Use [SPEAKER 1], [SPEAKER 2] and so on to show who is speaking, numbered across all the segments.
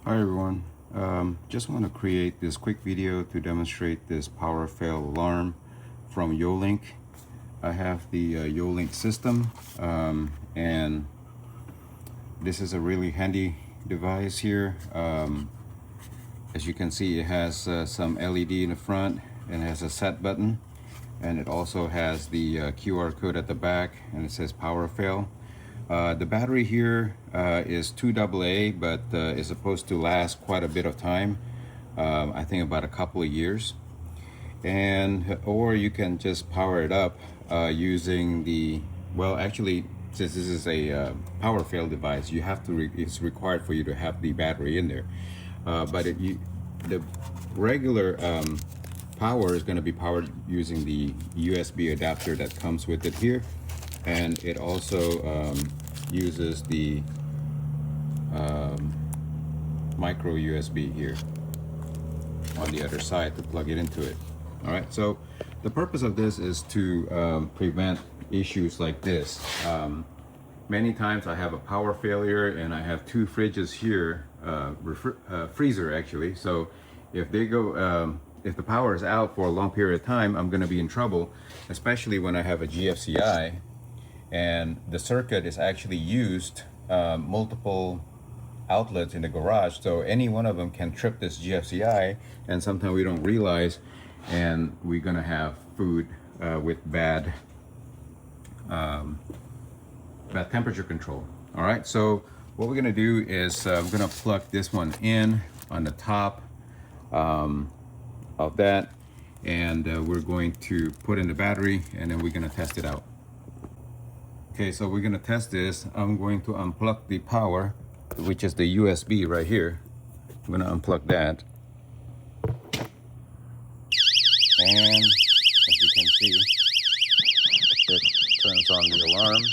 [SPEAKER 1] Hi everyone, just want to create this quick video to demonstrate this power fail alarm from YoLink. I have the YoLink system, and this is a really handy device here. As you can see, it has some LED in the front and it has a set button, and it also has the QR code at the back, and it says power fail. The battery here is 2 AA, but is supposed to last quite a bit of time. I think about a couple of years. Or you can just power it up using the, well, actually, since this is a power fail device, you have to, it's required for you to have the battery in there. The regular power is going to be powered using the USB adapter that comes with it here. And it also uses the micro USB here on the other side to plug it into it. All right, so the purpose of this is to prevent issues like this. Many times I have a power failure and I have two fridges here, freezer actually. So if they go, if the power is out for a long period of time, I'm going to be in trouble, especially when I have a GFCI and the circuit is actually used multiple outlets in the garage, so any one of them can trip this GFCI, and sometimes we don't realize, and we're gonna have food with bad temperature control. All right, so what we're gonna do is I'm gonna plug this one in on the top of that, and we're going to put in the battery, and then we're gonna test it out. Okay, so we're gonna test this. I'm going to unplug the power, which is the USB right here. I'm gonna unplug that. And as you can see, it turns on the alarm.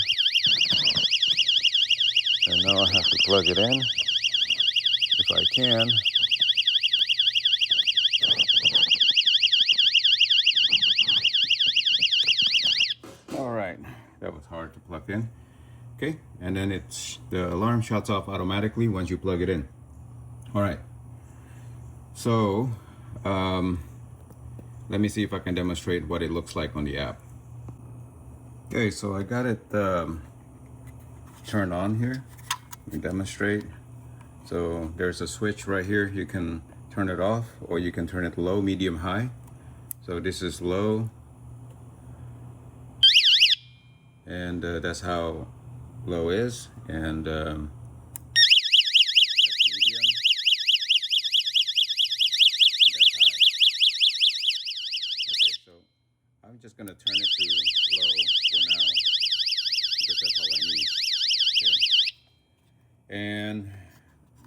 [SPEAKER 1] And now I have to plug it in, if I can. All right, that was hard to plug in. Okay, and then the alarm shuts off automatically once you plug it in. All right, so let me see if I can demonstrate what it looks like on the app. Okay, so I got it turned on here. Let me demonstrate. So there's a switch right here. You can turn it off, or you can turn it low, medium, high. So this is low, and that's how low is, and that's medium, and that's high. Okay, so I'm just gonna turn it to low for now because that's all I need. Okay, and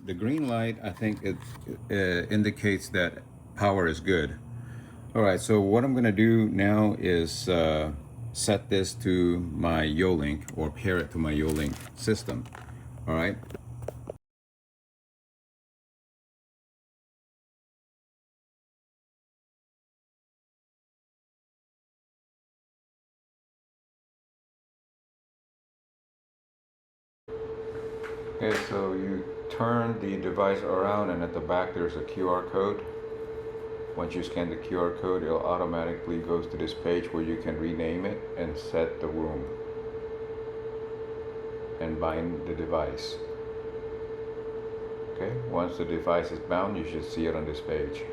[SPEAKER 1] the green light, I think it indicates that power is good. All right, so what I'm gonna do now is set this to my YoLink, or pair it to my YoLink system. All right. Okay, so you turn the device around, and at the back there's a QR code. Once you scan the QR code, it'll automatically go to this page where you can rename it and set the room and bind the device. Okay, once the device is bound, you should see it on this page.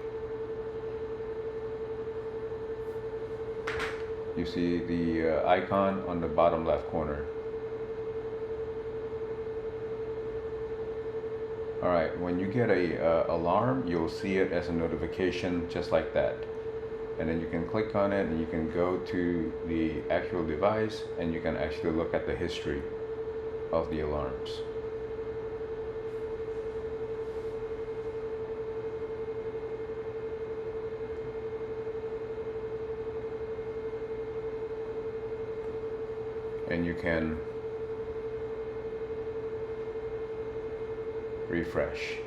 [SPEAKER 1] You see the icon on the bottom left corner. All right, when you get a alarm, you'll see it as a notification just like that. And then you can click on it and you can go to the actual device and you can actually look at the history of the alarms. And you can refresh.